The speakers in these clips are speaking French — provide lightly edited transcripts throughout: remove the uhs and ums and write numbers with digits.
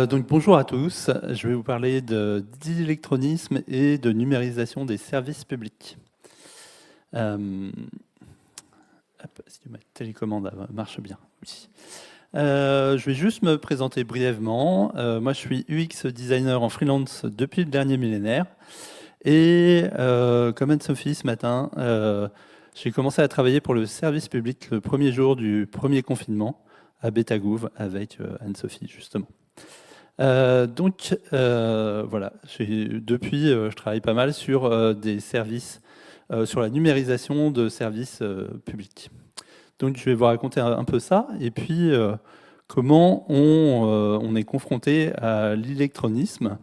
Donc bonjour à tous, je vais vous parler d'électronisme et de numérisation des services publics. Hop, est-ce que ma télécommande marche bien? Oui. Je vais juste me présenter brièvement. Moi je suis UX designer en freelance depuis le dernier millénaire. Et comme Anne-Sophie ce matin, j'ai commencé à travailler pour le service public le premier jour du premier confinement à Betagouv avec Anne-Sophie justement. Voilà, depuis, je travaille pas mal sur des services, sur la numérisation de services publics. Donc je vais vous raconter un peu ça, et puis comment on est confronté à l'électronisme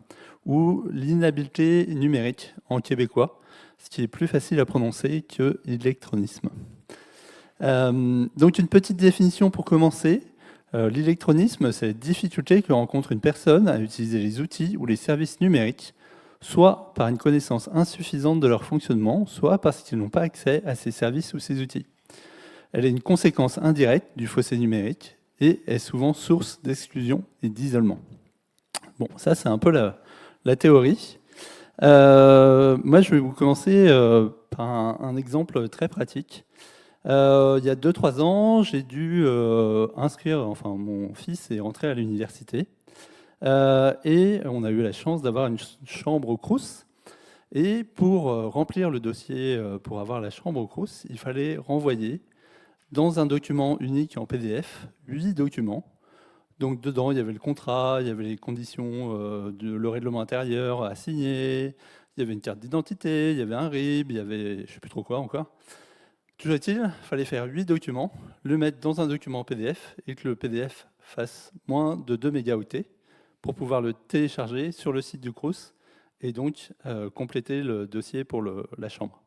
ou l'inhabileté numérique en québécois, ce qui est plus facile à prononcer que l'électronisme. Donc une petite définition pour commencer. L'électronisme, c'est la difficulté que rencontre une personne à utiliser les outils ou les services numériques, soit par une connaissance insuffisante de leur fonctionnement, soit parce qu'ils n'ont pas accès à ces services ou ces outils. Elle est une conséquence indirecte du fossé numérique et est souvent source d'exclusion et d'isolement. Bon, ça c'est un peu la théorie. Moi, je vais vous commencer par un exemple très pratique. Il y a 2-3 ans, j'ai dû inscrire, enfin mon fils est rentré à l'université et on a eu la chance d'avoir une chambre au Crous. Et pour remplir le dossier pour avoir la chambre au Crous, il fallait renvoyer dans un document unique en PDF 8 documents. Donc dedans, il y avait le contrat, il y avait les conditions, le règlement intérieur à signer, il y avait une carte d'identité, il y avait un RIB, il y avait je ne sais plus trop quoi encore. Toujours est-il, il fallait faire 8 documents, le mettre dans un document PDF et que le PDF fasse moins de 2 mégaoctets pour pouvoir le télécharger sur le site du Crous et donc compléter le dossier pour la chambre.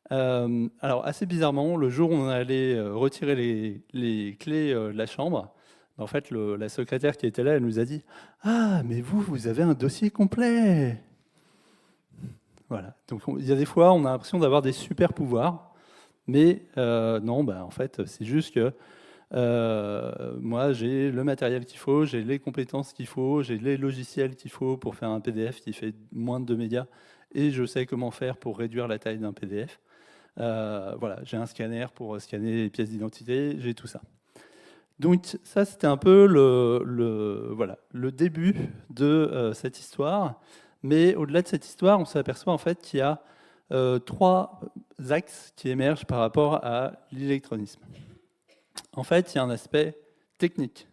Alors assez bizarrement, le jour où on allait retirer les clés de la chambre, en fait la secrétaire qui était là, elle nous a dit « Ah, mais vous avez un dossier complet !» Voilà, donc il y a des fois, on a l'impression d'avoir des super pouvoirs. Mais non, en fait, c'est juste que moi, j'ai le matériel qu'il faut, j'ai les compétences qu'il faut, j'ai les logiciels qu'il faut pour faire un PDF qui fait moins de 2 mégas, et je sais comment faire pour réduire la taille d'un PDF. Voilà, j'ai un scanner pour scanner les pièces d'identité, j'ai tout ça. Donc ça, c'était un peu voilà, le début de cette histoire. Mais au-delà de cette histoire, on s'aperçoit en fait qu'il y a 3 axes qui émergent par rapport à l'électronisme. En fait, il y a un aspect technique.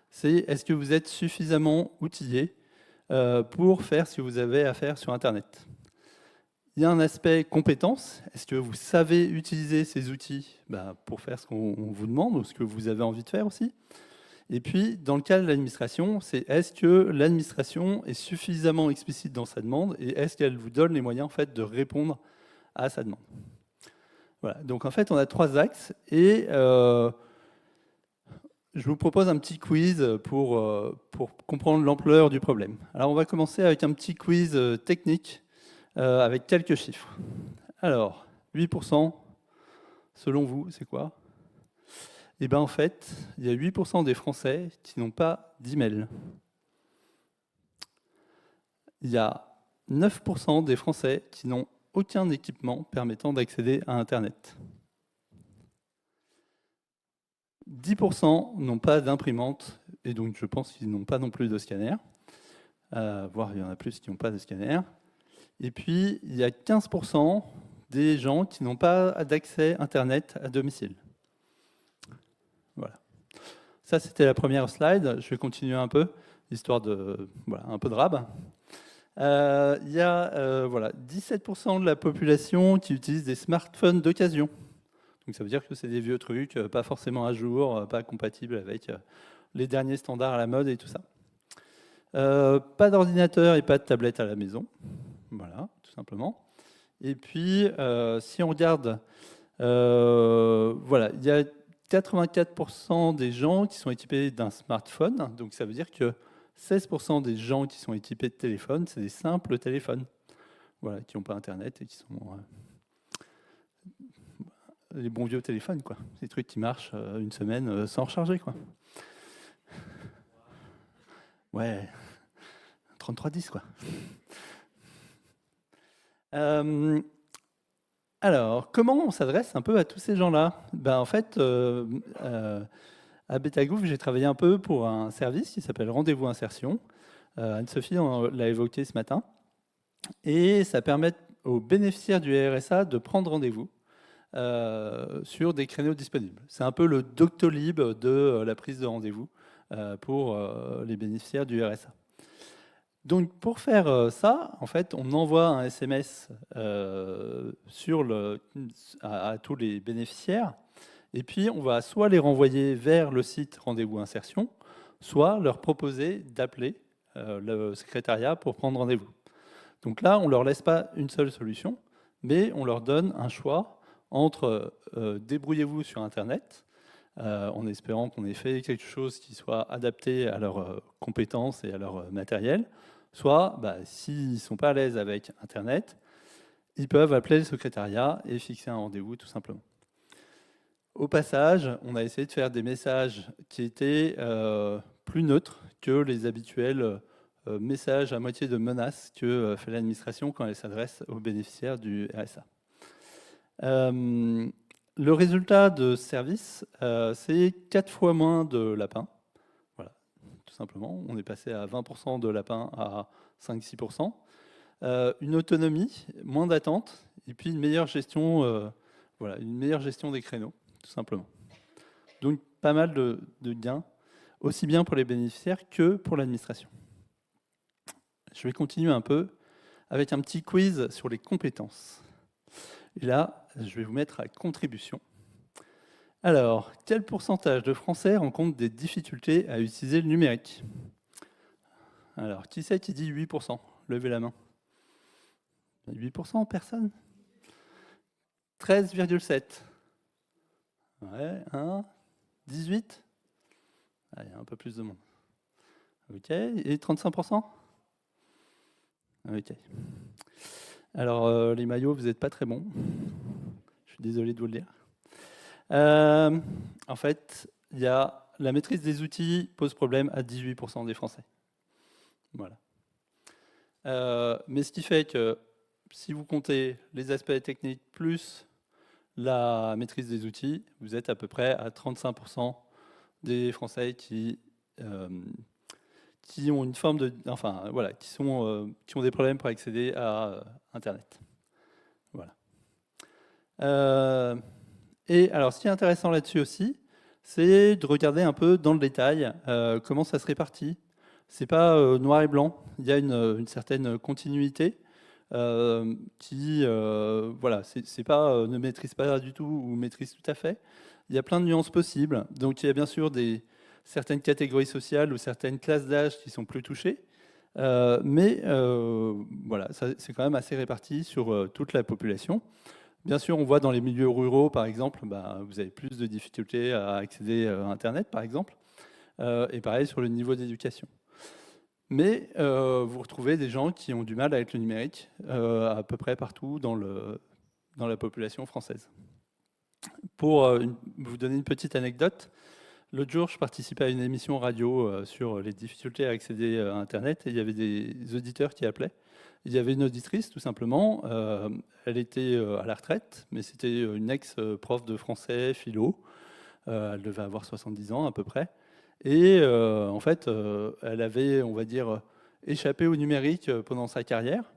C'est est-ce que vous êtes suffisamment outillé pour faire ce que vous avez à faire sur Internet. Il y a un aspect compétence. Est-ce que vous savez utiliser ces outils pour faire ce qu'on vous demande ou ce que vous avez envie de faire aussi. Et puis, dans le cas de l'administration, c'est est-ce que l'administration est suffisamment explicite dans sa demande et est-ce qu'elle vous donne les moyens en fait, de répondre à sa demande. Voilà, donc en fait, on a 3 axes et je vous propose un petit quiz pour comprendre l'ampleur du problème. Alors, on va commencer avec un petit quiz technique avec quelques chiffres. Alors, 8%, selon vous, c'est quoi? Eh bien, en fait, il y a 8% des Français qui n'ont pas d'email. Il y a 9% des Français qui n'ont aucun équipement permettant d'accéder à Internet. 10% n'ont pas d'imprimante, et donc je pense qu'ils n'ont pas non plus de scanner. Voire il y en a plus qui n'ont pas de scanner. Et puis, il y a 15% des gens qui n'ont pas d'accès Internet à domicile. Voilà. Ça, c'était la première slide. Je vais continuer un peu, histoire de... Voilà, un peu de rab. Il y a voilà, 17% de la population qui utilise des smartphones d'occasion. Donc ça veut dire que c'est des vieux trucs, pas forcément à jour, pas compatibles avec les derniers standards à la mode et tout ça. Pas d'ordinateur et pas de tablette à la maison. Voilà, tout simplement. Et puis, si on regarde, voilà, il y a 84% des gens qui sont équipés d'un smartphone. Donc ça veut dire que 16% des gens qui sont équipés de téléphone, c'est des simples téléphones, voilà, qui n'ont pas Internet et qui sont les bons vieux téléphones, quoi. Des trucs qui marchent une semaine sans recharger, quoi. Ouais, 3310 quoi. Euh, alors, comment on s'adresse un peu à tous ces gens-là? Ben, en fait, à Betagouv, j'ai travaillé un peu pour un service qui s'appelle Rendez-vous Insertion. Anne-Sophie l'a évoqué ce matin. Et ça permet aux bénéficiaires du RSA de prendre rendez-vous sur des créneaux disponibles. C'est un peu le Doctolib de la prise de rendez-vous pour les bénéficiaires du RSA. Donc pour faire ça, en fait, on envoie un SMS à tous les bénéficiaires, et puis on va soit les renvoyer vers le site Rendez-vous Insertion, soit leur proposer d'appeler le secrétariat pour prendre rendez-vous. Donc là, on ne leur laisse pas une seule solution, mais on leur donne un choix entre débrouillez-vous sur Internet, en espérant qu'on ait fait quelque chose qui soit adapté à leurs compétences et à leur matériel, soit, s'ils ne sont pas à l'aise avec Internet, ils peuvent appeler le secrétariat et fixer un rendez-vous tout simplement. Au passage, on a essayé de faire des messages qui étaient plus neutres que les habituels messages à moitié de menaces que fait l'administration quand elle s'adresse aux bénéficiaires du RSA. Le résultat de ce service, c'est 4 fois moins de lapins. Voilà, tout simplement. On est passé à 20% de lapins à 5-6%. Une autonomie, moins d'attente, et puis une meilleure gestion, une meilleure gestion des créneaux, tout simplement. Donc pas mal de gains, aussi bien pour les bénéficiaires que pour l'administration. Je vais continuer un peu avec un petit quiz sur les compétences. Et là, je vais vous mettre à contribution. Alors, quel pourcentage de Français rencontrent des difficultés à utiliser le numérique? Alors, qui c'est qui dit 8%? Levez la main. 8%, personne? 13,7. Ouais, 1, 18? Ah, il y a un peu plus de monde. Ok, et 35%? Ok. Alors, les maillots, vous n'êtes pas très bons. Je suis désolé de vous le dire. En fait, il y a la maîtrise des outils pose problème à 18% des Français. Voilà. Mais ce qui fait que si vous comptez les aspects techniques plus la maîtrise des outils, vous êtes à peu près à 35% des Français qui ont une forme de, enfin voilà, qui ont des problèmes pour accéder à Internet. Voilà. Et alors, ce qui est intéressant là-dessus aussi, c'est de regarder un peu dans le détail comment ça se répartit. C'est pas noir et blanc. Il y a une certaine continuité qui, voilà, c'est pas ne maîtrise pas du tout ou maîtrise tout à fait. Il y a plein de nuances possibles. Donc, il y a bien sûr certaines catégories sociales ou certaines classes d'âge qui sont plus touchées. Mais voilà, c'est quand même assez réparti sur toute la population. Bien sûr, on voit dans les milieux ruraux, par exemple, vous avez plus de difficultés à accéder à Internet, par exemple, et pareil sur le niveau d'éducation. Mais vous retrouvez des gens qui ont du mal avec le numérique à peu près partout dans la population française. Pour vous donner une petite anecdote, l'autre jour, je participais à une émission radio sur les difficultés à accéder à Internet et il y avait des auditeurs qui appelaient. Il y avait une auditrice, tout simplement. Elle était à la retraite, mais c'était une ex-prof de français, philo. Elle devait avoir 70 ans à peu près. Et en fait, elle avait, on va dire, échappé au numérique pendant sa carrière.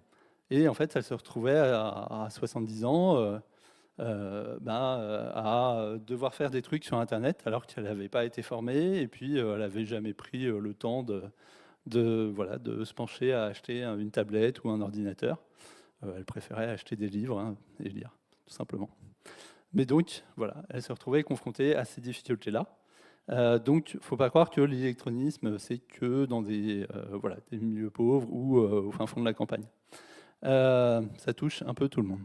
Et en fait, elle se retrouvait à 70 ans à devoir faire des trucs sur Internet alors qu'elle n'avait pas été formée et puis elle n'avait jamais pris le temps de se pencher à acheter une tablette ou un ordinateur. Elle préférait acheter des livres et lire, tout simplement. Mais donc, voilà, elle se retrouvait confrontée à ces difficultés-là. Donc, il ne faut pas croire que l'électronisme, c'est que dans des milieux pauvres ou au fin fond de la campagne. Ça touche un peu tout le monde.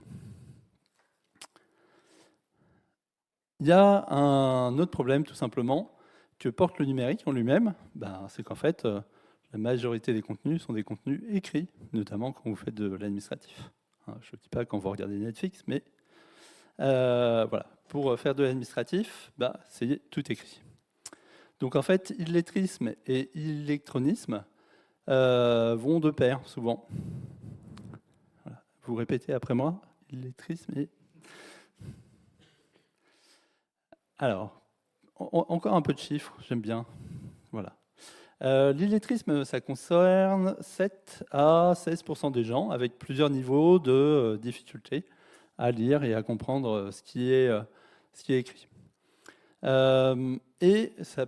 Il y a un autre problème, tout simplement, que porte le numérique en lui-même, c'est qu'en fait, la majorité des contenus sont des contenus écrits, notamment quand vous faites de l'administratif. Je ne dis pas quand vous regardez Netflix, mais voilà, pour faire de l'administratif, c'est tout écrit. Donc en fait, illettrisme et électronisme, vont de pair, souvent. Voilà. Vous répétez après moi, l'illettrisme et... Alors, encore un peu de chiffres, j'aime bien. Voilà. L'illettrisme, ça concerne 7 à 16% des gens, avec plusieurs niveaux de difficulté à lire et à comprendre ce qui est écrit. Et ça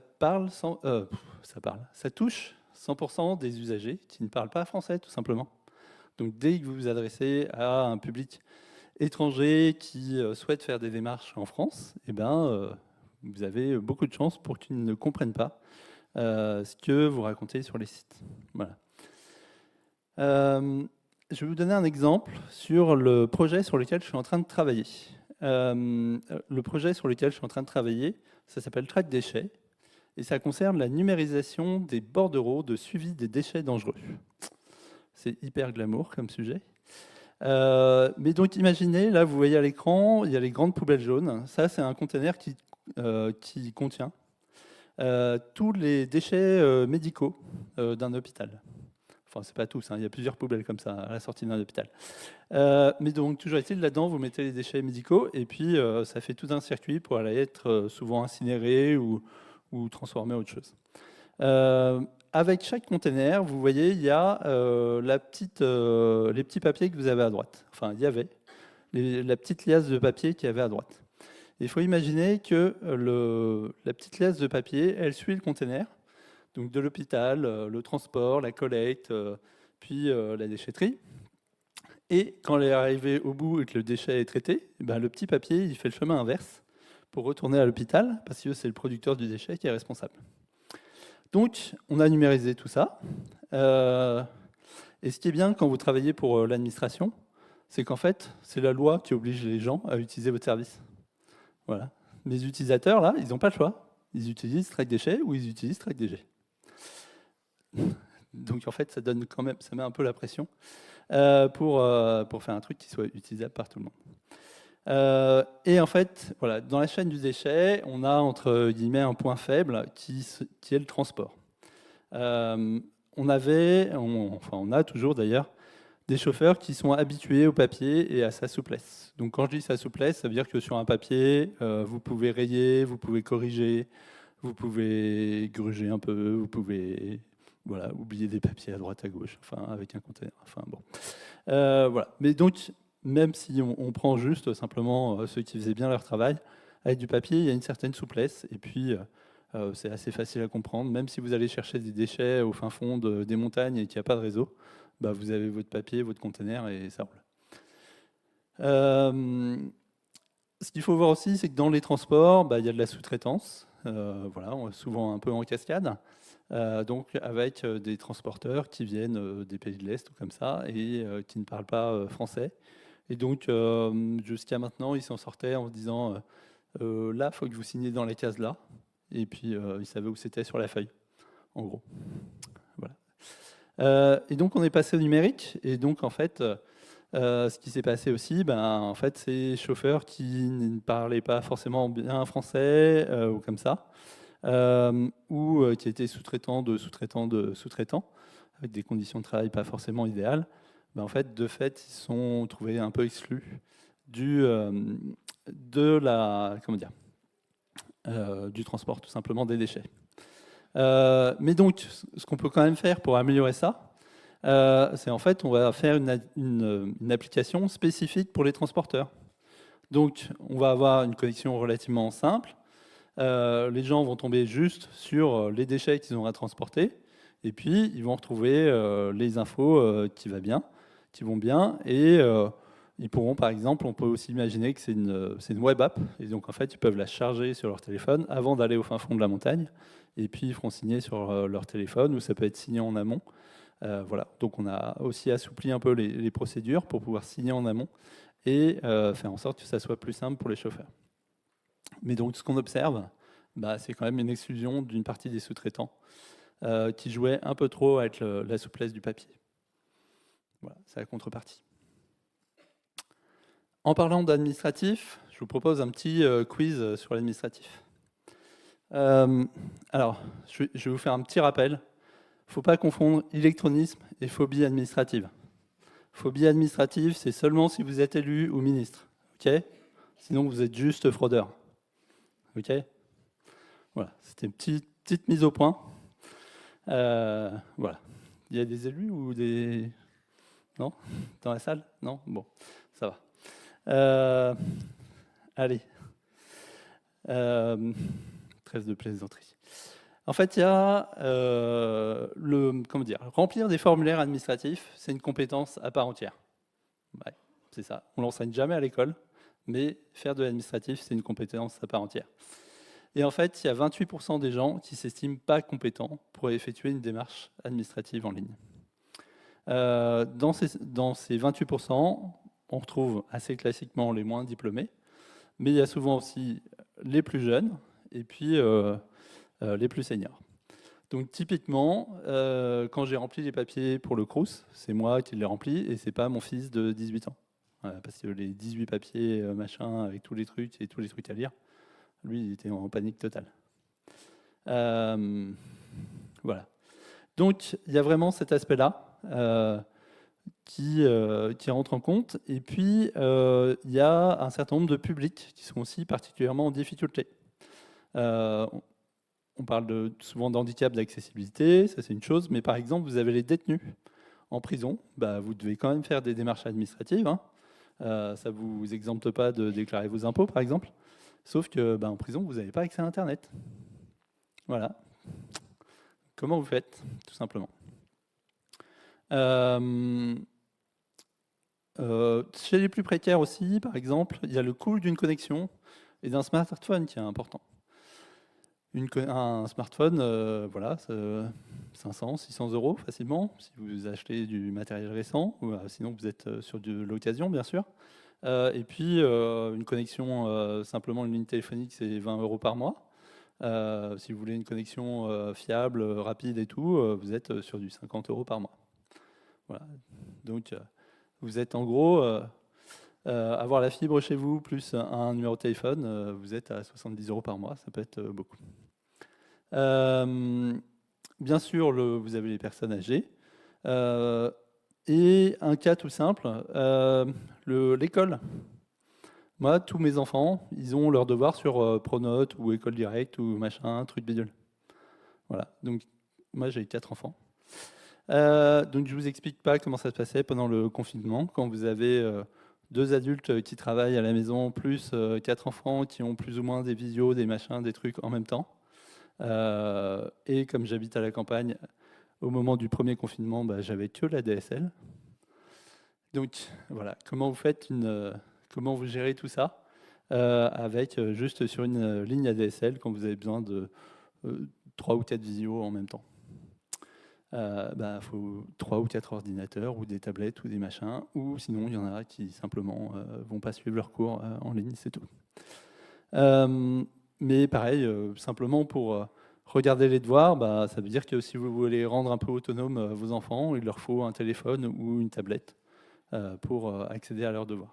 touche 100% des usagers qui ne parlent pas français, tout simplement. Donc dès que vous vous adressez à un public étranger qui souhaite faire des démarches en France, eh ben, vous avez beaucoup de chances pour qu'ils ne comprennent pas ce que vous racontez sur les sites. Voilà. Je vais vous donner un exemple sur le projet sur lequel je suis en train de travailler. Le projet sur lequel je suis en train de travailler, ça s'appelle Track Déchets, et ça concerne la numérisation des bordereaux de suivi des déchets dangereux. C'est hyper glamour comme sujet. Mais donc imaginez, là vous voyez à l'écran, il y a les grandes poubelles jaunes. Ça c'est un conteneur qui contient tous les déchets médicaux d'un hôpital. Enfin, c'est pas tous, hein, il y a plusieurs poubelles comme ça à la sortie d'un hôpital. Mais donc, toujours est-il, là-dedans, vous mettez les déchets médicaux et puis ça fait tout un circuit pour aller être souvent incinéré ou transformé en autre chose. Avec chaque container, vous voyez, il y a les petits papiers que vous avez à droite. Enfin, il y avait la petite liasse de papier qu'il y avait à droite. Il faut imaginer que la petite liasse de papier, elle suit le container, donc de l'hôpital, le transport, la collecte, puis la déchetterie. Et quand elle est arrivée au bout et que le déchet est traité, ben, le petit papier, il fait le chemin inverse pour retourner à l'hôpital, parce que c'est le producteur du déchet qui est responsable. Donc, on a numérisé tout ça. Et ce qui est bien quand vous travaillez pour l'administration, c'est qu'en fait, c'est la loi qui oblige les gens à utiliser votre service. Voilà. Les utilisateurs, là, ils n'ont pas le choix. Ils utilisent Track Déchets ou ils utilisent Track DG. Donc en fait, ça donne quand même, ça met un peu la pression pour faire un truc qui soit utilisable par tout le monde. Et en fait, voilà, dans la chaîne du déchet, on a entre guillemets un point faible qui est le transport. On a toujours d'ailleurs des chauffeurs qui sont habitués au papier et à sa souplesse. Donc quand je dis sa souplesse, ça veut dire que sur un papier, vous pouvez rayer, vous pouvez corriger, vous pouvez gruger un peu, vous pouvez oublier des papiers à droite à gauche, enfin avec un conteneur. Enfin bon, voilà. Mais donc même si on prend juste simplement ceux qui faisaient bien leur travail, avec du papier, il y a une certaine souplesse et puis c'est assez facile à comprendre. Même si vous allez chercher des déchets au fin fond des montagnes et qu'il n'y a pas de réseau, bah, vous avez votre papier, votre conteneur et ça roule. Ce qu'il faut voir aussi, c'est que dans les transports, bah, il y a de la sous-traitance, voilà, souvent un peu en cascade, donc avec des transporteurs qui viennent des pays de l'Est ou comme ça et qui ne parlent pas français. Et donc, jusqu'à maintenant, ils s'en sortaient en se disant là, il faut que vous signiez dans la case là. Et puis, ils savaient où c'était sur la feuille, en gros. Voilà. Et donc, on est passé au numérique. Et donc, en fait, ce qui s'est passé aussi, en fait, ces chauffeurs qui ne parlaient pas forcément bien français ou comme ça, ou qui étaient sous-traitants de sous-traitants de sous-traitants, avec des conditions de travail pas forcément idéales, en fait, de fait, ils se sont trouvés un peu exclus du transport, tout simplement, des déchets. Mais donc, ce qu'on peut quand même faire pour améliorer ça, c'est en fait, on va faire une application spécifique pour les transporteurs. Donc, on va avoir une connexion relativement simple. Les gens vont tomber juste sur les déchets qu'ils ont à transporter, et puis ils vont retrouver les infos qui vont bien, et ils pourront, par exemple, on peut aussi imaginer que c'est une web app, et donc en fait, ils peuvent la charger sur leur téléphone avant d'aller au fin fond de la montagne, et puis ils feront signer sur leur téléphone, ou ça peut être signé en amont. Voilà. Donc on a aussi assoupli un peu les procédures pour pouvoir signer en amont et faire en sorte que ça soit plus simple pour les chauffeurs. Mais donc ce qu'on observe, c'est quand même une exclusion d'une partie des sous-traitants qui jouaient un peu trop avec la souplesse du papier. Voilà, c'est la contrepartie. En parlant d'administratif, je vous propose un petit quiz sur l'administratif. Alors, je vais vous faire un petit rappel ne faut pas confondre illectronisme et phobie administrative. Phobie administrative, c'est seulement si vous êtes élu ou ministre. Ok ? Sinon, vous êtes juste fraudeur. Ok ? Voilà, c'était une petite mise au point. Voilà. Il y a des élus ou des... Non ? Dans la salle ? Non ? Bon, ça va. Allez. Trêve de plaisanterie. En fait, il y a remplir des formulaires administratifs, c'est une compétence à part entière. Ouais, c'est ça. On l'enseigne jamais à l'école, mais faire de l'administratif, c'est une compétence à part entière. Et en fait, il y a 28% des gens qui s'estiment pas compétents pour effectuer une démarche administrative en ligne. Dans ces 28%, on retrouve assez classiquement les moins diplômés, mais il y a souvent aussi les plus jeunes et puis les plus seniors. Donc typiquement, quand j'ai rempli les papiers pour le Crous, c'est moi qui l'ai rempli et c'est pas mon fils de 18 ans. Parce que les 18 papiers, machin, avec tous les trucs à lire, lui, il était en panique totale. Voilà. Donc, il y a vraiment cet aspect-là qui rentre en compte. Et puis, il y a un certain nombre de publics qui sont aussi particulièrement en difficulté. On parle souvent d'handicap d'accessibilité, ça c'est une chose, mais par exemple, vous avez les détenus en prison, vous devez quand même faire des démarches administratives. Hein. Ça ne vous exempte pas de déclarer vos impôts, par exemple. Sauf que en prison, vous n'avez pas accès à Internet. Voilà. Comment vous faites, tout simplement. Chez les plus précaires aussi, par exemple, il y a le coût d'une connexion et d'un smartphone qui est important. Un smartphone, voilà, 500, 600 € facilement, si vous achetez du matériel récent, ou sinon vous êtes sur de l'occasion, bien sûr. Et puis, une connexion, simplement une ligne téléphonique, c'est 20 € par mois. Si vous voulez une connexion fiable, rapide et tout, vous êtes sur du 50 € par mois. Voilà. Donc, vous êtes en gros, avoir la fibre chez vous, plus un numéro de téléphone, vous êtes à 70 € par mois, ça peut être beaucoup. Bien sûr, vous avez les personnes âgées. Et un cas tout simple, l'école. Moi, tous mes enfants, ils ont leur devoir sur Pronote ou École Directe ou machin, truc bidule. Voilà. Donc, moi, j'ai 4 enfants. Donc, je vous explique pas comment ça se passait pendant le confinement, quand vous avez 2 adultes qui travaillent à la maison, plus 4 enfants qui ont plus ou moins des visios, des machins, des trucs en même temps. Et comme j'habite à la campagne, au moment du premier confinement, j'avais que la DSL. Donc voilà, comment vous gérez tout ça avec juste sur une ligne ADSL quand vous avez besoin de 3 ou 4 visios en même temps. Faut 3 ou 4 ordinateurs ou des tablettes ou des machins, ou sinon il y en a qui simplement vont pas suivre leur cours en ligne, c'est tout. Mais pareil, simplement pour regarder les devoirs, ça veut dire que si vous voulez rendre un peu autonome vos enfants, il leur faut un téléphone ou une tablette pour accéder à leurs devoirs.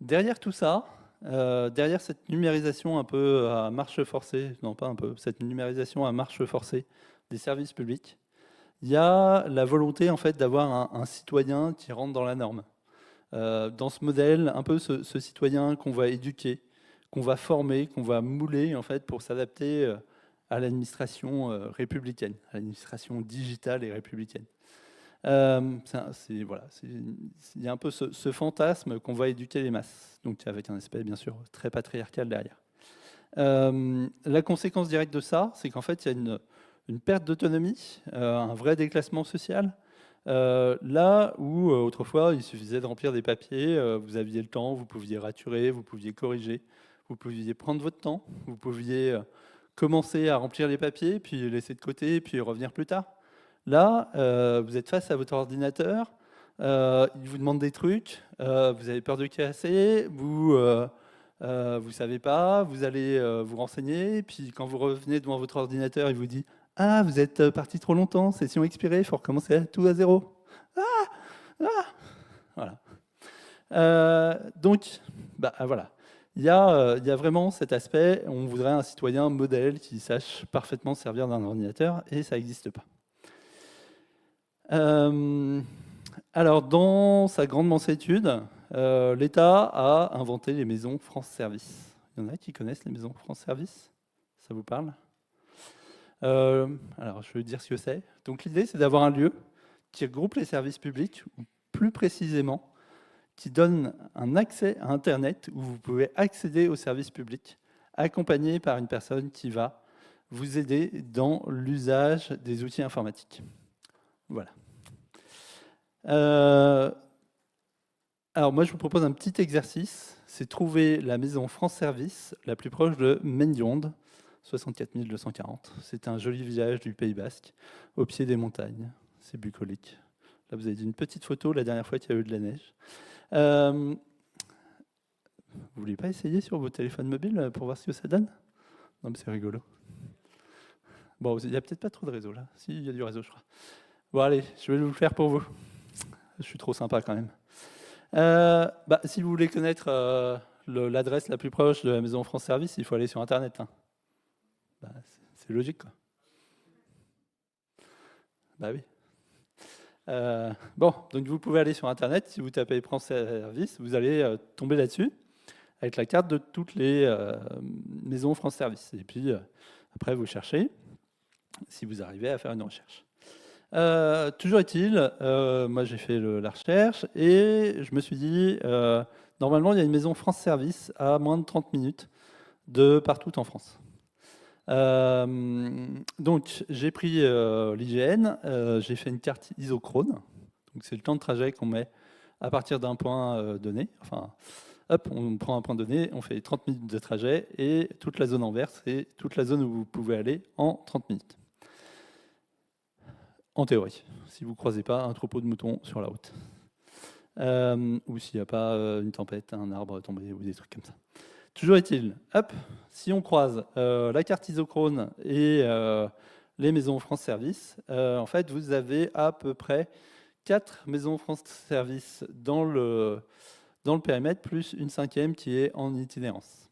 Derrière tout ça, derrière cette numérisation un peu à marche forcée, non pas un peu, cette numérisation à marche forcée des services publics, il y a la volonté en fait d'avoir un citoyen qui rentre dans la norme. Dans ce modèle, un peu ce citoyen qu'on va éduquer, qu'on va former, qu'on va mouler en fait pour s'adapter à l'administration républicaine, à l'administration digitale et républicaine. Il y a un peu ce fantasme qu'on va éduquer les masses, donc avec un aspect bien sûr très patriarcal derrière. La conséquence directe de ça, c'est qu'en fait il y a une perte d'autonomie, un vrai déclassement social. Là où autrefois il suffisait de remplir des papiers, vous aviez le temps, vous pouviez raturer, vous pouviez corriger, vous pouviez prendre votre temps, vous pouviez commencer à remplir les papiers, puis les laisser de côté, puis revenir plus tard. Là, vous êtes face à votre ordinateur, il vous demande des trucs, vous avez peur de casser, vous savez pas, vous allez vous renseigner, puis quand vous revenez devant votre ordinateur, il vous dit « Ah, vous êtes parti trop longtemps, session expirée, il faut recommencer tout à zéro. » Voilà. Donc, voilà. Il il y a vraiment cet aspect, on voudrait un citoyen modèle qui sache parfaitement servir d'un ordinateur, et ça n'existe pas. Alors, dans sa grande mansuétude, l'État a inventé les maisons France Service. Il y en a qui connaissent les maisons France Service? Ça vous parle? Alors, je vais dire ce que c'est. Donc, l'idée, c'est d'avoir un lieu qui regroupe les services publics, ou plus précisément, qui donne un accès à Internet où vous pouvez accéder aux services publics, accompagné par une personne qui va vous aider dans l'usage des outils informatiques. Voilà. Alors moi, je vous propose un petit exercice, c'est trouver la maison France Service la plus proche de Mendiond, 64 240. C'est un joli village du Pays Basque, au pied des montagnes. C'est bucolique. Là, vous avez une petite photo la dernière fois qu'il y a eu de la neige. Vous voulez pas essayer sur vos téléphones mobiles pour voir ce que ça donne? Non, mais c'est rigolo. Bon, il n'y a peut-être pas trop de réseau là. Si, il y a du réseau, je crois. Bon, allez, je vais vous le faire pour vous. Je suis trop sympa quand même. Si vous voulez connaître l'adresse la plus proche de la maison France Service, il faut aller sur Internet. Hein. C'est logique, quoi. Bah oui. Bon, donc vous pouvez aller sur Internet. Si vous tapez France Service, vous allez tomber là-dessus avec la carte de toutes les maisons France Service. Et puis, après, vous cherchez si vous arrivez à faire une recherche. Toujours est-il, moi j'ai fait la recherche et je me suis dit, normalement il y a une maison France Service à moins de 30 minutes de partout en France. Donc j'ai pris l'IGN, j'ai fait une carte isochrone, donc c'est le temps de trajet qu'on met à partir d'un point donné. Enfin, hop, on prend un point donné, on fait 30 minutes de trajet et toute la zone en vert, c'est toute la zone où vous pouvez aller en 30 minutes. En théorie, si vous ne croisez pas un troupeau de moutons sur la route. Ou s'il n'y a pas une tempête, un arbre tombé ou des trucs comme ça. Toujours est-il, hop, si on croise la carte isochrone et les maisons France Service, en fait, vous avez à peu près 4 maisons France Service dans le périmètre, plus une 5e qui est en itinérance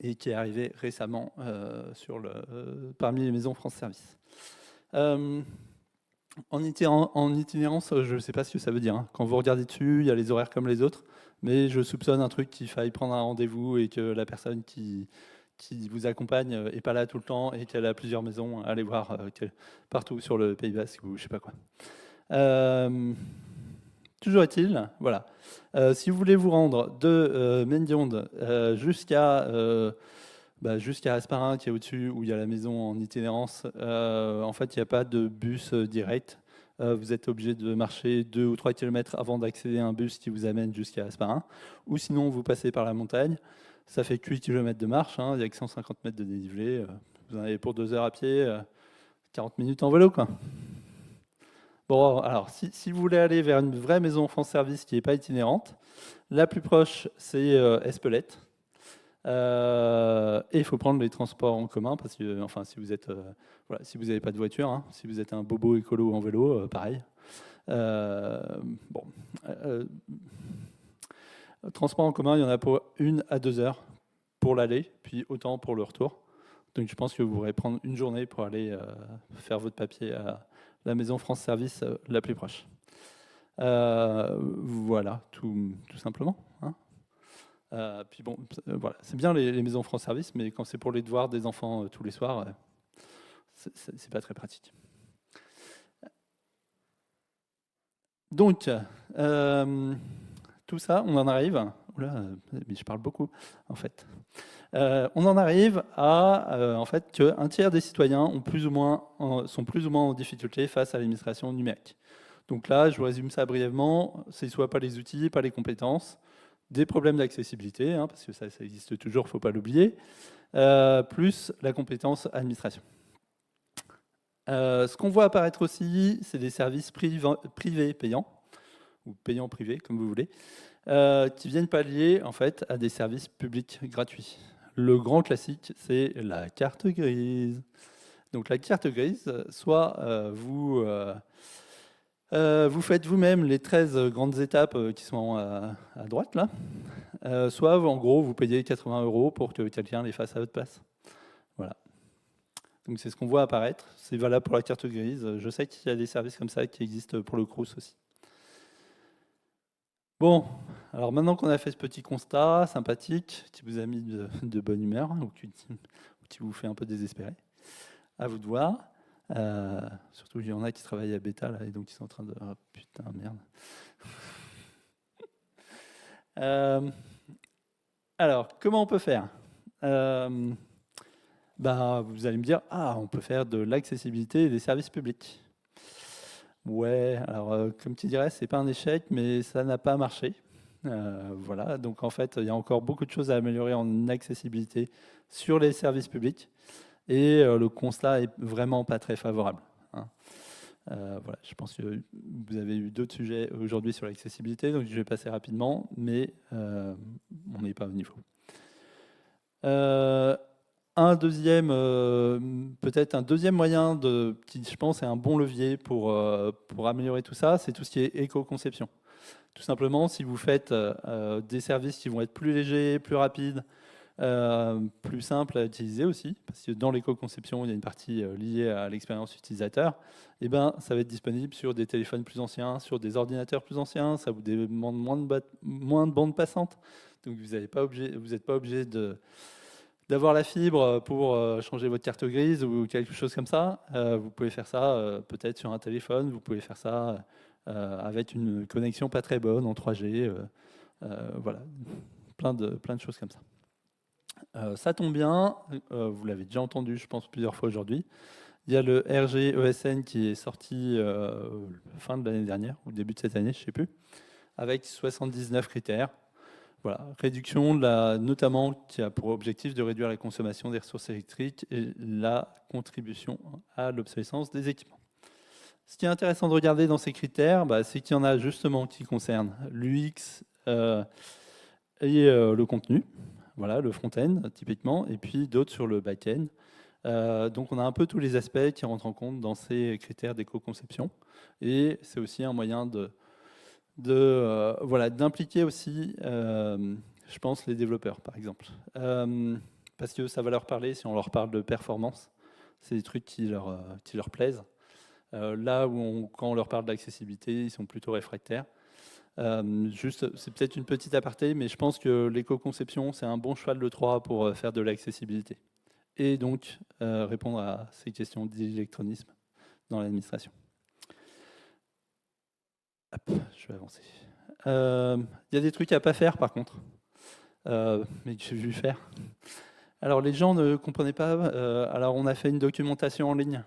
et qui est arrivée récemment parmi les maisons France Service. En itinérance, je ne sais pas ce que ça veut dire. Hein. Quand vous regardez dessus, il y a les horaires comme les autres, mais je soupçonne un truc qu'il faille prendre un rendez-vous et que la personne qui vous accompagne n'est pas là tout le temps et qu'elle a plusieurs maisons, allez voir partout sur le Pays Basque ou je ne sais pas quoi. Toujours est-il, voilà. Si vous voulez vous rendre de Mendiond jusqu'à Hasparin qui est au-dessus, où il y a la maison en itinérance, en fait, il n'y a pas de bus direct. Vous êtes obligé de marcher 2 ou 3 km avant d'accéder à un bus qui vous amène jusqu'à Hasparin. Ou sinon, vous passez par la montagne. Ça fait 8 km de marche, hein, il n'y a que 150 mètres de dénivelé. Vous en avez pour 2 heures à pied, 40 minutes en vélo, quoi. Bon, alors, si vous voulez aller vers une vraie maison France Service qui n'est pas itinérante, la plus proche, c'est Espelette. Et il faut prendre les transports en commun parce que, enfin, si vous êtes, voilà, si vous n'avez pas de voiture, hein, si vous êtes un bobo écolo en vélo, pareil. Transport en commun, il y en a pour 1 à 2 heures pour l'aller, puis autant pour le retour. Donc je pense que vous pourrez prendre une journée pour aller faire votre papier à la maison France Service la plus proche. Voilà, tout simplement. Hein. Puis bon, voilà, c'est bien les maisons France Service, mais quand c'est pour les devoirs des enfants tous les soirs, c'est pas très pratique. Donc, tout ça, on en arrive. Oula, mais je parle beaucoup, en fait. On en arrive à en fait qu'un tiers des citoyens sont plus ou moins en difficulté face à l'administration numérique. Donc là, je vous résume ça brièvement. C'est soit pas les outils, pas les compétences, des problèmes d'accessibilité, hein, parce que ça existe toujours, il ne faut pas l'oublier, plus la compétence administration. Ce qu'on voit apparaître aussi, c'est des services privés payants, ou payants privés, comme vous voulez, qui viennent pallier en fait, à des services publics gratuits. Le grand classique, c'est la carte grise. Donc la carte grise, soit vous Vous faites vous-même les 13 grandes étapes qui sont à droite, là. Soit, en gros, vous payez 80 € pour que quelqu'un les fasse à votre place. Voilà. Donc c'est ce qu'on voit apparaître. C'est valable pour la carte grise. Je sais qu'il y a des services comme ça qui existent pour le Crous aussi. Bon, alors maintenant qu'on a fait ce petit constat sympathique, qui vous a mis de bonne humeur, ou qui vous fait un peu désespérer, à vous de voir. Surtout il y en a qui travaillent à Beta, là, et donc ils sont en train de... Oh, putain, merde. Alors, comment on peut faire vous allez me dire, on peut faire de l'accessibilité et des services publics. Ouais, alors comme tu dirais, c'est pas un échec, mais ça n'a pas marché. Voilà, donc en fait, il y a encore beaucoup de choses à améliorer en accessibilité sur les services publics, et le constat est vraiment pas très favorable, hein. Voilà, je pense que vous avez eu d'autres sujets aujourd'hui sur l'accessibilité, donc je vais passer rapidement, mais on n'est pas au niveau. Un deuxième, peut-être un deuxième moyen qui, je pense, est un bon levier pour améliorer tout ça, c'est tout ce qui est éco-conception. Tout simplement, si vous faites des services qui vont être plus légers, plus rapides, plus simples à utiliser aussi, parce que dans l'éco-conception, il y a une partie liée à l'expérience utilisateur, et ça va être disponible sur des téléphones plus anciens, sur des ordinateurs plus anciens, ça vous demande moins de bandes passantes, donc vous n'êtes pas obligé d'avoir la fibre pour changer votre carte grise ou quelque chose comme ça. Vous pouvez faire ça peut-être sur un téléphone, vous pouvez faire ça avec une connexion pas très bonne en 3G, voilà, plein de choses comme ça. Ça tombe bien, vous l'avez déjà entendu, je pense, plusieurs fois aujourd'hui. Il y a le RG-ESN qui est sorti fin de l'année dernière, ou début de cette année, je ne sais plus, avec 79 critères. Voilà, réduction, notamment, qui a pour objectif de réduire la consommation des ressources électriques et la contribution à l'obsolescence des équipements. Ce qui est intéressant de regarder dans ces critères, c'est qu'il y en a justement qui concernent l'UX et le contenu, voilà, le front-end typiquement, et puis d'autres sur le back-end. Donc on a un peu tous les aspects qui rentrent en compte dans ces critères d'éco-conception, et c'est aussi un moyen d'impliquer aussi, je pense, les développeurs, par exemple. Parce que ça va leur parler, si on leur parle de performance, c'est des trucs qui leur plaisent. Là où quand on leur parle d'accessibilité, ils sont plutôt réfractaires. C'est peut-être une petite aparté, mais je pense que l'éco-conception, c'est un bon cheval de Troie pour faire de l'accessibilité. Et donc, répondre à ces questions d'électronisme dans l'administration. Hop, je vais avancer. Il y a des trucs à pas faire par contre, mais que j'ai vu faire. Alors les gens ne comprenaient pas. Alors on a fait une documentation en ligne.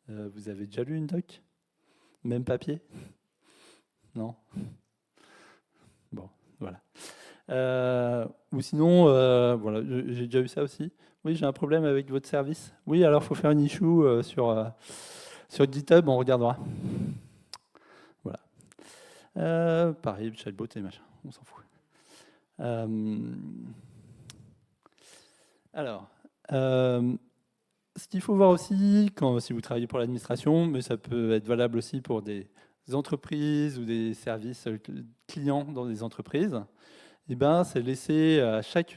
Vous avez déjà lu une doc? Même papier? Non? Bon, voilà. Ou sinon, voilà, j'ai déjà eu ça aussi. Oui, j'ai un problème avec votre service. Oui, alors il faut faire une issue sur GitHub, on regardera. Voilà. Pareil, chatbot et machin, on s'en fout. Alors, ce qu'il faut voir aussi, si vous travaillez pour l'administration, mais ça peut être valable aussi pour des entreprises ou des services clients dans des entreprises, c'est laisser à chaque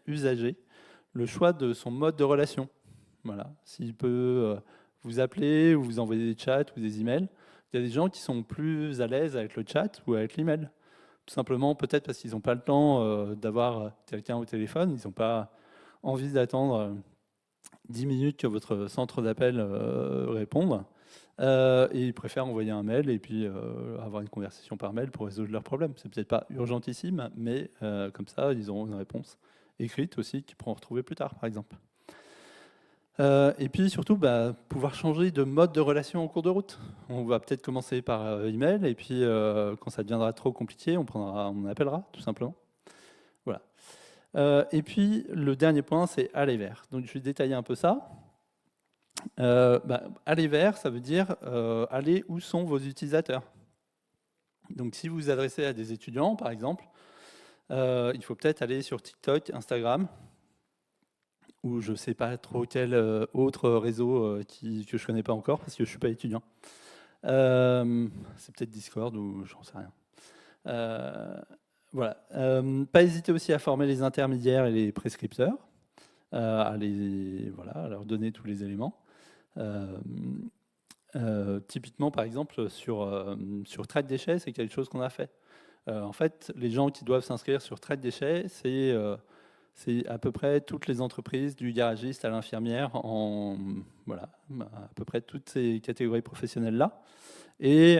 usager le choix de son mode de relation. Voilà. S'il peut vous appeler ou vous envoyer des chats ou des emails, il y a des gens qui sont plus à l'aise avec le chat ou avec l'email. Tout simplement, peut-être parce qu'ils n'ont pas le temps d'avoir quelqu'un au téléphone, ils n'ont pas envie d'attendre 10 minutes que votre centre d'appel réponde. Et ils préfèrent envoyer un mail et puis avoir une conversation par mail pour résoudre leurs problèmes. C'est peut-être pas urgentissime, mais comme ça, ils auront une réponse écrite aussi qu'ils pourront retrouver plus tard, par exemple. Et puis surtout, pouvoir changer de mode de relation en cours de route. On va peut-être commencer par email, et puis quand ça deviendra trop compliqué, on appellera, tout simplement. Voilà. Et puis le dernier point, c'est aller vers. Donc je vais détailler un peu ça. Aller vers, ça veut dire aller où sont vos utilisateurs. Donc si vous vous adressez à des étudiants, par exemple, il faut peut-être aller sur TikTok, Instagram, ou je ne sais pas trop quel autre réseau que je ne connais pas encore, parce que je ne suis pas étudiant. C'est peut-être Discord ou j'en sais rien. Voilà. Pas hésiter aussi à former les intermédiaires et les prescripteurs, voilà, à leur donner tous les éléments. Typiquement, par exemple, sur Traite Déchets, c'est quelque chose qu'on a fait. En fait, les gens qui doivent s'inscrire sur Traite Déchets, c'est à peu près toutes les entreprises, du garagiste à l'infirmière, voilà, à peu près toutes ces catégories professionnelles-là. Et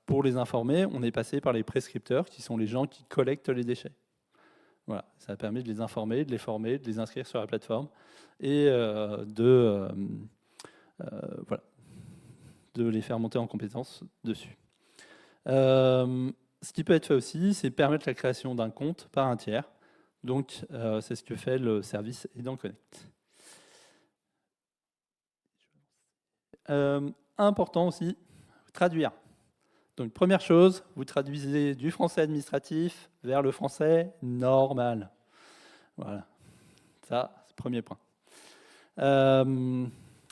pour les informer, on est passé par les prescripteurs, qui sont les gens qui collectent les déchets. Voilà, ça a permis de les informer, de les former, de les inscrire sur la plateforme et voilà, de les faire monter en compétences dessus. Ce qui peut être fait aussi, c'est permettre la création d'un compte par un tiers. Donc, c'est ce que fait le service Aidant Connect. Important aussi, traduire. Donc, première chose, vous traduisez du français administratif vers le français normal. Voilà, ça, c'est le premier point.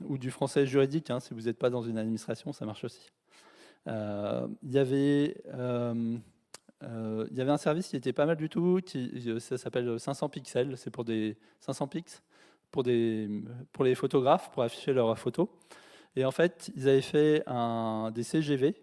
Ou du français juridique, hein, si vous n'êtes pas dans une administration, ça marche aussi. Il y avait un service qui était pas mal du tout, ça s'appelle 500 pixels, c'est pour des 500 pix, pour les photographes, pour afficher leurs photos. Et en fait, ils avaient fait des CGV,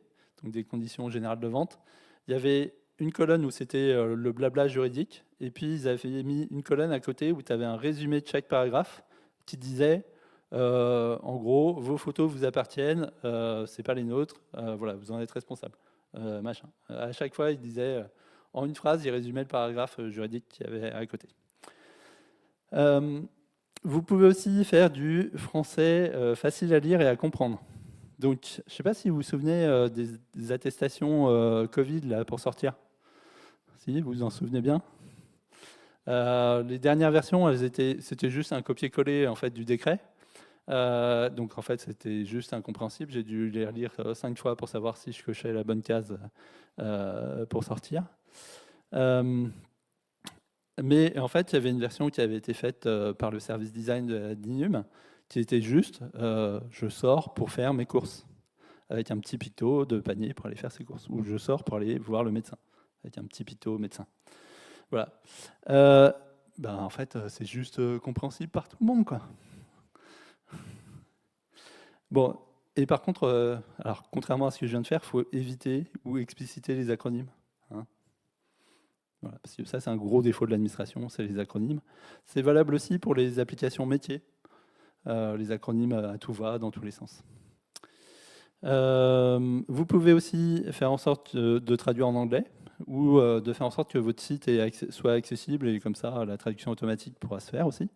donc des conditions générales de vente. Il y avait une colonne où c'était le blabla juridique, et puis ils avaient mis une colonne à côté où tu avais un résumé de chaque paragraphe qui disait en gros, vos photos vous appartiennent, c'est pas les nôtres, voilà, vous en êtes responsable. Machin. À chaque fois, il disait, en une phrase, il résumait le paragraphe juridique qu'il y avait à côté. Vous pouvez aussi faire du français facile à lire et à comprendre. Donc, je ne sais pas si vous vous souvenez des attestations Covid là, pour sortir. Si, vous vous en souvenez bien. Les dernières versions, c'était juste un copier-coller en fait, du décret. Donc en fait c'était juste incompréhensible, j'ai dû les relire 5 fois pour savoir si je cochais la bonne case pour sortir. Mais en fait il y avait une version qui avait été faite par le service design d'Inum qui était juste je sors pour faire mes courses avec un petit picto de panier pour aller faire ses courses, ou je sors pour aller voir le médecin avec un petit picto médecin. Voilà. En fait c'est juste compréhensible par tout le monde quoi. Bon, et par contre, alors contrairement à ce que je viens de faire, il faut éviter ou expliciter les acronymes. Hein. Voilà, parce que ça, c'est un gros défaut de l'administration, c'est les acronymes. C'est valable aussi pour les applications métiers. Les acronymes à tout va, dans tous les sens. Vous pouvez aussi faire en sorte de traduire en anglais ou de faire en sorte que votre site soit accessible et comme ça, la traduction automatique pourra se faire aussi.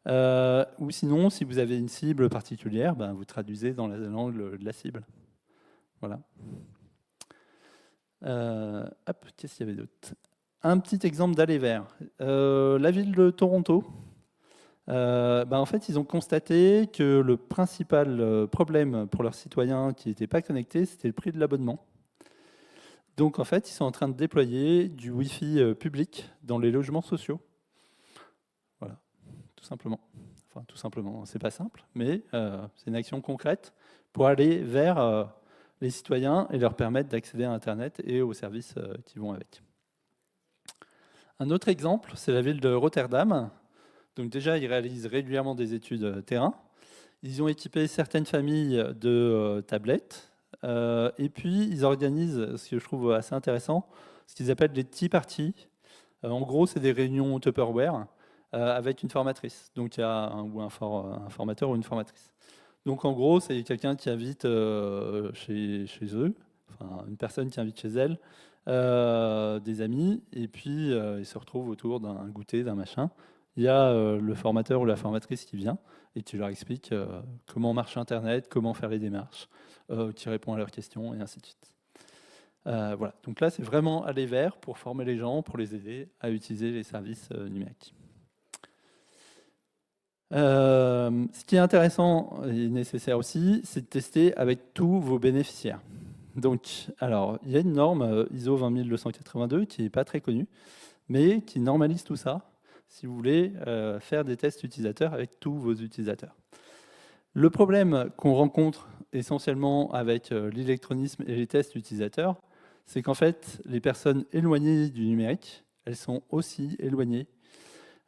Ou sinon, si vous avez une cible particulière, vous traduisez dans la langue de la cible. Voilà. Qu'est-ce qu'il y avait d'autre ? Un petit exemple d'aller vers. La ville de Toronto, en fait, ils ont constaté que le principal problème pour leurs citoyens qui n'étaient pas connectés, c'était le prix de l'abonnement. Donc, en fait, ils sont en train de déployer du Wi-Fi public dans les logements sociaux. Voilà, tout simplement. Enfin, tout simplement, c'est pas simple, mais c'est une action concrète pour aller vers les citoyens et leur permettre d'accéder à Internet et aux services qui vont avec. Un autre exemple, c'est la ville de Rotterdam. Donc déjà, ils réalisent régulièrement des études terrain. Ils ont équipé certaines familles de tablettes. Et puis, ils organisent, ce que je trouve assez intéressant, ce qu'ils appellent des tea parties. En gros, c'est des réunions Tupperware avec une formatrice. Donc, il y a un formateur ou une formatrice. Donc, en gros, c'est quelqu'un qui invite chez eux, enfin, une personne qui invite chez elle, des amis, et puis ils se retrouvent autour d'un goûter, d'un machin. Il y a le formateur ou la formatrice qui vient et qui leur explique comment marche Internet, comment faire les démarches, qui répond à leurs questions, et ainsi de suite. Voilà. Donc là, c'est vraiment aller vers pour former les gens, pour les aider à utiliser les services numériques. Ce qui est intéressant et nécessaire aussi, c'est de tester avec tous vos bénéficiaires. Donc, alors, il y a une norme ISO 20282 qui n'est pas très connue, mais qui normalise tout ça, si vous voulez faire des tests utilisateurs avec tous vos utilisateurs. Le problème qu'on rencontre essentiellement avec l'électronisme et les tests utilisateurs, c'est qu'en fait, les personnes éloignées du numérique, elles sont aussi éloignées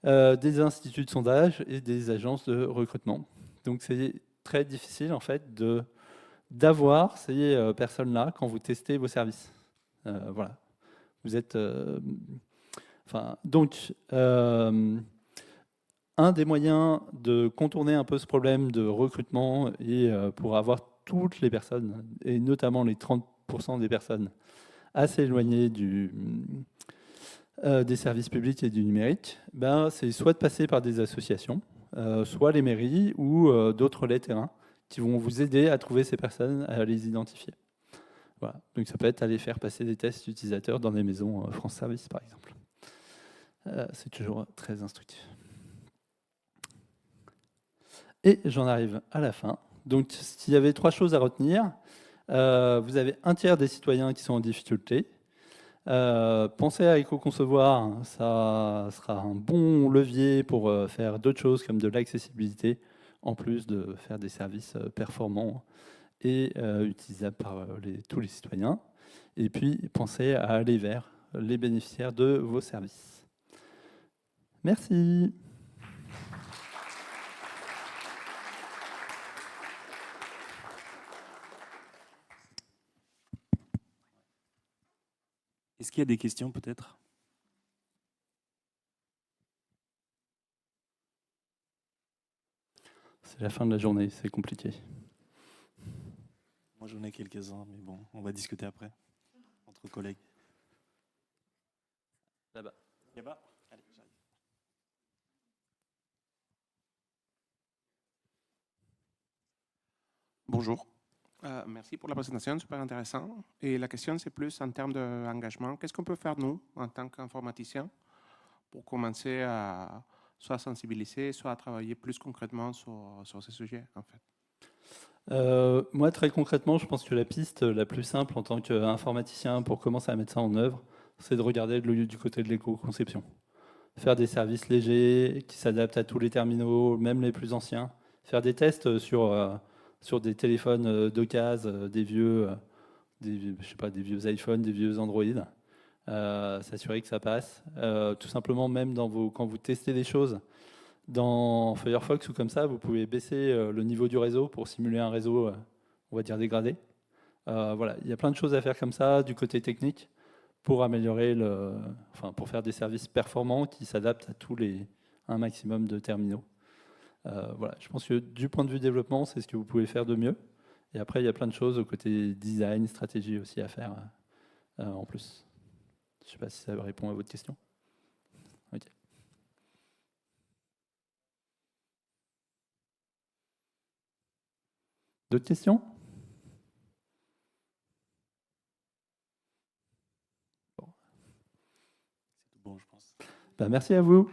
des instituts de sondage et des agences de recrutement. Donc c'est très difficile en fait d'avoir ces personnes-là quand vous testez vos services. Voilà. Vous êtes... un des moyens de contourner un peu ce problème de recrutement et pour avoir toutes les personnes, et notamment les 30% des personnes assez éloignées des services publics et du numérique, ben, c'est soit de passer par des associations, soit les mairies ou d'autres relais terrain qui vont vous aider à trouver ces personnes, à les identifier. Voilà. Donc ça peut être aller faire passer des tests utilisateurs dans des maisons France Service, par exemple. C'est toujours très instructif. Et j'en arrive à la fin. Donc, s'il y avait 3 choses à retenir, vous avez un tiers des citoyens qui sont en difficulté. Pensez à éco-concevoir, ça sera un bon levier pour faire d'autres choses comme de l'accessibilité, en plus de faire des services performants et utilisables par tous les citoyens. Et puis, pensez à aller vers les bénéficiaires de vos services. Merci. Est-ce qu'il y a des questions peut-être? C'est la fin de la journée, c'est compliqué. Moi j'en ai quelques-uns, mais bon, on va discuter après, entre collègues. Là-bas. Là-bas? Allez, j'arrive. Bonjour. Merci pour la présentation, super intéressant. Et la question, c'est plus en termes d'engagement. Qu'est-ce qu'on peut faire, nous, en tant qu'informaticiens, pour commencer à soit sensibiliser, soit à travailler plus concrètement sur ces sujets, en fait? Moi, très concrètement, je pense que la piste la plus simple en tant qu'informaticien pour commencer à mettre ça en œuvre, c'est de regarder du côté de l'éco-conception. Faire des services légers qui s'adaptent à tous les terminaux, même les plus anciens. Faire des tests sur des téléphones d'occasion, je sais pas, des vieux iPhones, des vieux Android. S'assurer que ça passe. Tout simplement, même quand vous testez des choses, dans Firefox ou comme ça, vous pouvez baisser le niveau du réseau pour simuler un réseau, on va dire, dégradé. Voilà, il y a plein de choses à faire comme ça, du côté technique, pour améliorer pour faire des services performants qui s'adaptent à un maximum de terminaux. Voilà, je pense que du point de vue développement, c'est ce que vous pouvez faire de mieux. Et après, il y a plein de choses au côté design, stratégie aussi à faire en plus. Je ne sais pas si ça répond à votre question. Ok. D'autres questions? C'est tout bon, je pense. Ben, merci à vous.